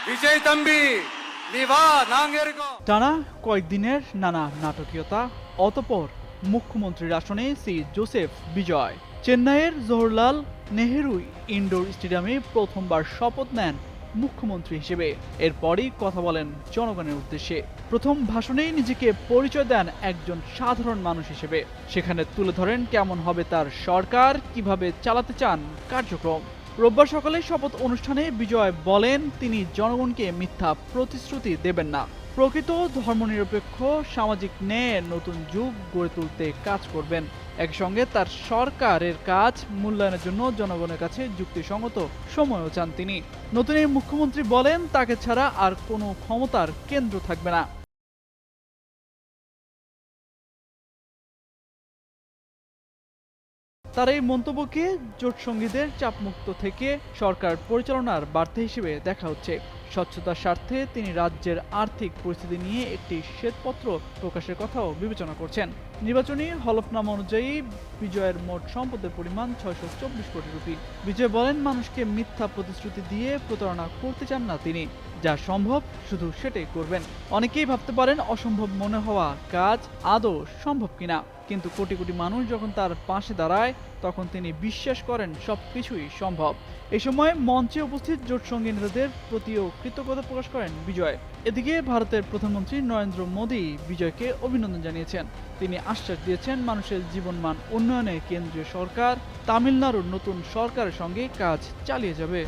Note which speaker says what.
Speaker 1: विजय तंबी निभा नांगेर को
Speaker 2: টানা কয়েকদিনের নানা নাটকীয়তা, অতঃপর মুখ্যমন্ত্রীর আসনে সি জোসেফ বিজয় চেন্নাইয়ের জওহরলাল নেহেরু ইনডোর স্টেডিয়ামে প্রথমবার শপথ নেন মুখ্যমন্ত্রী হিসেবে। এরপরই কথা বলেন জনগণের উদ্দেশ্যে। প্রথম ভাষণেই নিজেকে পরিচয় দেন একজন সাধারণ মানুষ হিসেবে। সেখানে তুলে ধরেন কেমন হবে তার সরকার, কিভাবে চালাতে চান কার্যক্রম। রোববার সকালে শপথ অনুষ্ঠানে বিজয় বলেন তিনি জনগণকে মিথ্যা প্রতিশ্রুতি দেবেন না, প্রকৃত ধর্মনিরপেক্ষ সামাজিক ন্যায়ের নতুন যুগ গড়ে তুলতে কাজ করবেন। একই সঙ্গে তার সরকারের কাজ মূল্যায়নের জন্য জনগণের কাছে যুক্তিসঙ্গত সময়ও চান তিনি। নতুন এই মুখ্যমন্ত্রী বলেন তাকে ছাড়া আর কোনো ক্ষমতার কেন্দ্র থাকবে না। তার এই মন্তব্যকে জোটসঙ্গীদের চাপমুক্ত থেকে সরকার পরিচালনার বার্তা হিসেবে দেখা হচ্ছে। স্বচ্ছতার স্বার্থে তিনি রাজ্যের আর্থিক পরিস্থিতি নিয়ে একটি শ্বেতপত্র প্রকাশের কথাও বিবেচনা করছেন। নির্বাচনী হলফনামা অনুযায়ী বিজয়ের মোট সম্পদের পরিমাণ 624 কোটি রুপি। বিজয় বলেন মানুষকে মিথ্যা প্রতিশ্রুতি দিয়ে প্রতারণা করতে চান না তিনি, যা সম্ভব শুধু সেটাই করবেন। অনেকেই ভাবতে পারেন অসম্ভব মনে হওয়া কাজ আদৌ সম্ভব কিনা, কিন্তু কোটি কোটি মানুষ যখন তার পাশে দাঁড়ায় তখন তিনি বিশ্বাস করেন সবকিছুই সম্ভব। এই সময় মঞ্চে উপস্থিত জোটসঙ্গী নেতাদের প্রতিও কৃতজ্ঞতা প্রকাশ করেন বিজয়। এদিকে ভারতের প্রধানমন্ত্রী নরেন্দ্র মোদী বিজয়কে অভিনন্দন জানিয়েছেন। তিনি আশ্বাস দিয়েছেন মানুষের জীবনমান উন্নয়নে কেন্দ্রীয় সরকার তামিলনাড়ুর নতুন সরকারের সঙ্গে কাজ চালিয়ে যাবে।